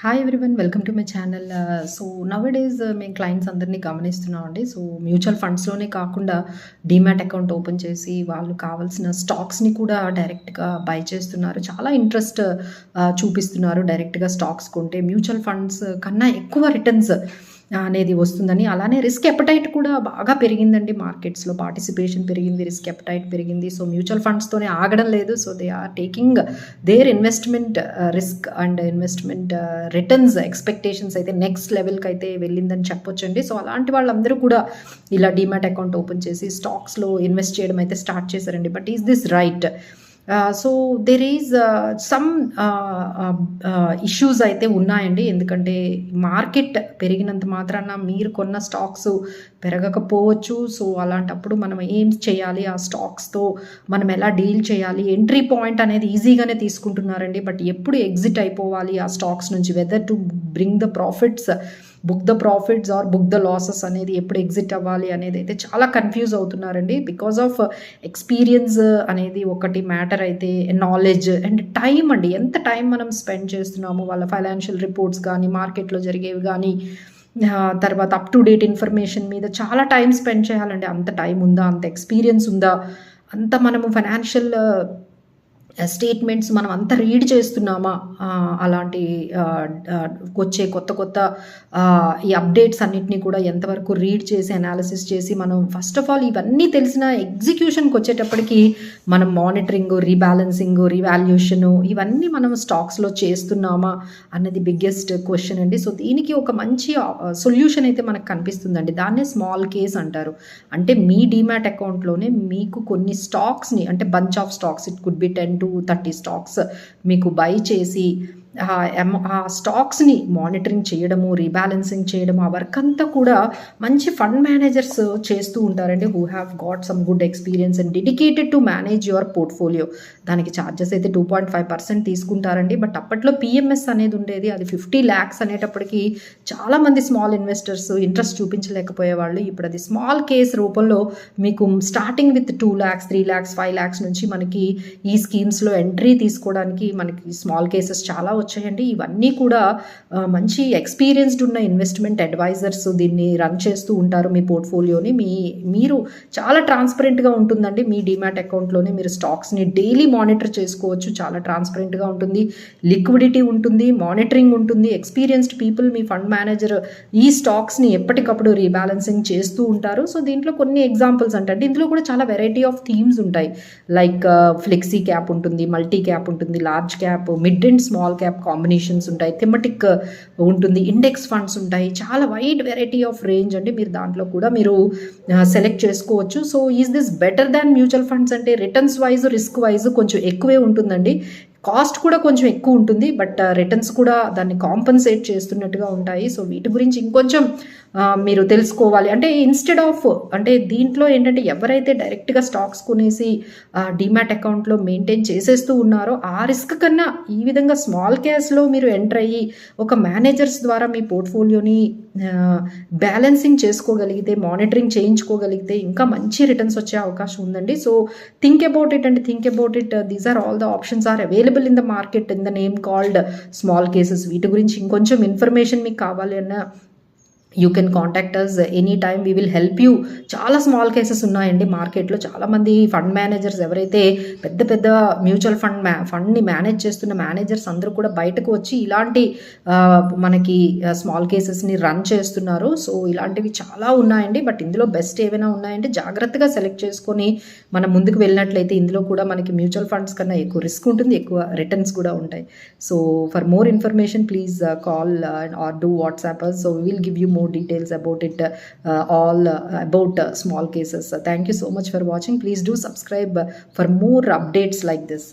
Hi everyone, welcome to my channel. So nowadays మేము clients అందరినీ గమనిస్తున్నామండి. So mutual ఫండ్స్‌లోనే కాకుండా demat account open చేసి వాళ్ళు కావాల్సిన స్టాక్స్‌ని కూడా డైరెక్ట్‌గా బై చేస్తున్నారు. చాలా ఇంట్రెస్ట్ చూపిస్తున్నారు. డైరెక్ట్‌గా స్టాక్స్ కొంటే మ్యూచువల్ ఫండ్స్ కన్నా ఎక్కువ రిటర్న్స్ అనేది వస్తుందని. అలానే రిస్క్ ఎపటైట్ కూడా బాగా పెరిగిందండి. మార్కెట్స్‌లో పార్టిసిపేషన్ పెరిగింది, రిస్క్ ఎపటైట్ పెరిగింది. సో మ్యూచువల్ ఫండ్స్‌తోనే ఆగడం లేదు. So they are taking their investment risk and investment returns expectations అయితే నెక్స్ట్ లెవెల్కి అయితే వెళ్ళిందని చెప్పొచ్చండి. సో అలాంటి వాళ్ళందరూ కూడా ఇలా డీమ్యాట్ అకౌంట్ ఓపెన్ చేసి స్టాక్స్లో ఇన్వెస్ట్ చేయడం అయితే స్టార్ట్ చేశారండి. But is this right? So there is some issues అయితే ఉన్నాయండి. ఎందుకంటే మార్కెట్ పెరిగినంత మాత్రాన మీరు కొన్న స్టాక్స్ పెరగకపోవచ్చు. సో అలాంటప్పుడు మనం ఏం చేయాలి, ఆ స్టాక్స్తో మనం ఎలా డీల్ చేయాలి, ఎంట్రీ పాయింట్ అనేది ఈజీగానే తీసుకుంటున్నారండి. బట్ ఎప్పుడు ఎగ్జిట్ అయిపోవాలి ఆ స్టాక్స్ నుంచి, whether to bring the profits, book the profits or book the losses అనేది, ఎప్పుడు ఎగ్జిట్ అవ్వాలి అనేది అయితే చాలా కన్ఫ్యూజ్ అవుతున్నారండి. బికాజ్ ఆఫ్ ఎక్స్పీరియన్స్ అనేది ఒకటి మ్యాటర్ అయితే, నాలెడ్జ్ అండ్ టైం అండి. ఎంత టైం మనం స్పెండ్ చేస్తున్నాము, వాళ్ళ ఫైనాన్షియల్ రిపోర్ట్స్ కానీ, మార్కెట్లో జరిగేవి కానీ, తర్వాత అప్ టు డేట్ ఇన్ఫర్మేషన్ మీద చాలా టైం స్పెండ్ చేయాలండి. అంత టైం ఉందా, అంత ఎక్స్పీరియన్స్ ఉందా, అంత మనము ఫైనాన్షియల్ స్టేట్మెంట్స్ మనం అంతా రీడ్ చేస్తున్నామా, అలాంటి వచ్చే కొత్త కొత్త ఈ అప్డేట్స్ అన్నిటినీ కూడా ఎంతవరకు రీడ్ చేసి అనాలిసిస్ చేసి మనం ఫస్ట్ ఆఫ్ ఆల్ ఇవన్నీ తెలిసిన ఎగ్జిక్యూషన్కి వచ్చేటప్పటికి మనం మానిటరింగ్, రీబ్యాలెన్సింగ్, రీవాల్యుయేషను ఇవన్నీ మనం స్టాక్స్లో చేస్తున్నామా అన్నది బిగ్గెస్ట్ క్వశ్చన్ అండి. సో దీనికి ఒక మంచి సొల్యూషన్ అయితే మనకు కనిపిస్తుందండి. దాన్నే స్మాల్ కేస్ అంటారు. అంటే మీ డీమ్యాట్ అకౌంట్లోనే మీకు కొన్ని స్టాక్స్ని, అంటే bunch of stocks, it could be 10 to 30 stocks మీకు బై చేసి ఆ స్టాక్స్ని మానిటరింగ్ చేయడము, రీబ్యాలెన్సింగ్ చేయడము, ఆ వర్క్ అంతా కూడా మంచి ఫండ్ మేనేజర్స్ చేస్తూ ఉంటారండి, who have got some good experience and dedicated to manage your portfolio. దానికి ఛార్జెస్ అయితే 2.5% తీసుకుంటారండి. బట్ అప్పట్లో పిఎంఎస్ అనేది ఉండేది, అది 50 lakhs అనేటప్పటికీ చాలామంది స్మాల్ ఇన్వెస్టర్స్ ఇంట్రెస్ట్ చూపించలేకపోయేవాళ్ళు. ఇప్పుడు అది స్మాల్ కేస్ రూపంలో మీకు starting with 2 lakhs, 3 lakhs, 5 lakhs నుంచి మనకి ఈ స్కీమ్స్లో ఎంట్రీ తీసుకోవడానికి మనకి స్మాల్ కేసెస్ చాలా వచ్చాయండి. ఇవన్నీ కూడా మంచి ఎక్స్పీరియన్స్డ్ ఉన్న ఇన్వెస్ట్మెంట్ అడ్వైజర్స్ దీన్ని రన్ చేస్తూ ఉంటారు. మీ పోర్ట్ఫోలియోని మీరు చాలా ట్రాన్స్పరెంట్గా ఉంటుందండి. మీ డీమ్యాట్ అకౌంట్లోనే మీరు స్టాక్స్ని డైలీ మానిటర్ చేసుకోవచ్చు. చాలా ట్రాన్స్పరెంట్గా ఉంటుంది, లిక్విడిటీ ఉంటుంది, మానిటరింగ్ ఉంటుంది. ఎక్స్పీరియన్స్డ్ పీపుల్, మీ ఫండ్ మేనేజర్ ఈ స్టాక్స్ని ఎప్పటికప్పుడు రీబ్యాలెన్సింగ్ చేస్తూ ఉంటారు. సో దీంట్లో కొన్ని ఎగ్జాంపుల్స్ అంటే ఇందులో కూడా చాలా వెరైటీ ఆఫ్ థీమ్స్ ఉంటాయి. లైక్ ఫ్లెక్సీ క్యాప్ ఉంటుంది, మల్టీ క్యాప్ ఉంటుంది, large cap, mid and small cap combinations ఉంటాయి, థెమటిక్ ఉంటుంది, ఇండెక్స్ ఫండ్స్ ఉంటాయి. చాలా వైడ్ వెరైటీ ఆఫ్ రేంజ్ అండి. మీరు దాంట్లో కూడా మీరు సెలెక్ట్ చేసుకోవచ్చు. So is this better than mutual funds అంటే రిటర్న్స్ వైజ్, రిస్క్ వైజ్ కొంచెం ఎక్కువే ఉంటుందండి. కాస్ట్ కూడా కొంచెం ఎక్కువ ఉంటుంది, బట్ రిటర్న్స్ కూడా దాన్ని కాంపన్సేట్ చేస్తున్నట్టుగా ఉంటాయి. సో వీటి గురించి ఇంకొంచెం మీరు తెలుసుకోవాలి అంటే, ఇన్స్టెడ్ ఆఫ్ అంటే దీంట్లో ఏంటంటే ఎవరైతే డైరెక్ట్గా స్టాక్స్ కొనేసి డీమ్యాట్ అకౌంట్లో మెయింటైన్ చేసేస్తూ ఉన్నారో ఆ రిస్క్ కన్నా ఈ విధంగా స్మాల్ క్యాష్లో మీరు ఎంటర్ అయ్యి ఒక మేనేజర్స్ ద్వారా మీ పోర్ట్ఫోలియోని బ్యాలెన్సింగ్ చేసుకోగలిగితే, మానిటరింగ్ చేయించుకోగలిగితే ఇంకా మంచి రిటర్న్స్ వచ్చే అవకాశం ఉందండి. So think about it and think about it. These are all the options are available in the market in the name called small cases. వీటి గురించి ఇంకొంచెం ఇన్ఫర్మేషన్ మీకు కావాలి అన్న you can contact us any time, we will help you. చాలా small cases ఉన్నాయండి మార్కెట్లో. చాలామంది ఫండ్ మేనేజర్స్ ఎవరైతే పెద్ద పెద్ద మ్యూచువల్ ఫండ్ని మేనేజ్ చేస్తున్న మేనేజర్స్ అందరూ కూడా బయటకు వచ్చి ఇలాంటి మనకి స్మాల్ కేసెస్ని రన్ చేస్తున్నారు. సో ఇలాంటివి చాలా ఉన్నాయండి. బట్ ఇందులో బెస్ట్ ఏవైనా ఉన్నాయంటే జాగ్రత్తగా సెలెక్ట్ చేసుకొని మనం ముందుకు వెళ్ళినట్లయితే ఇందులో కూడా మనకి మ్యూచువల్ ఫండ్స్ కన్నా ఎక్కువ రిస్క్ ఉంటుంది, ఎక్కువ రిటర్న్స్ కూడా ఉంటాయి. So for more information please call or do WhatsApp us. So we will give you more details about it, all about small cases. Thank you so much for watching. Please do subscribe for more updates like this.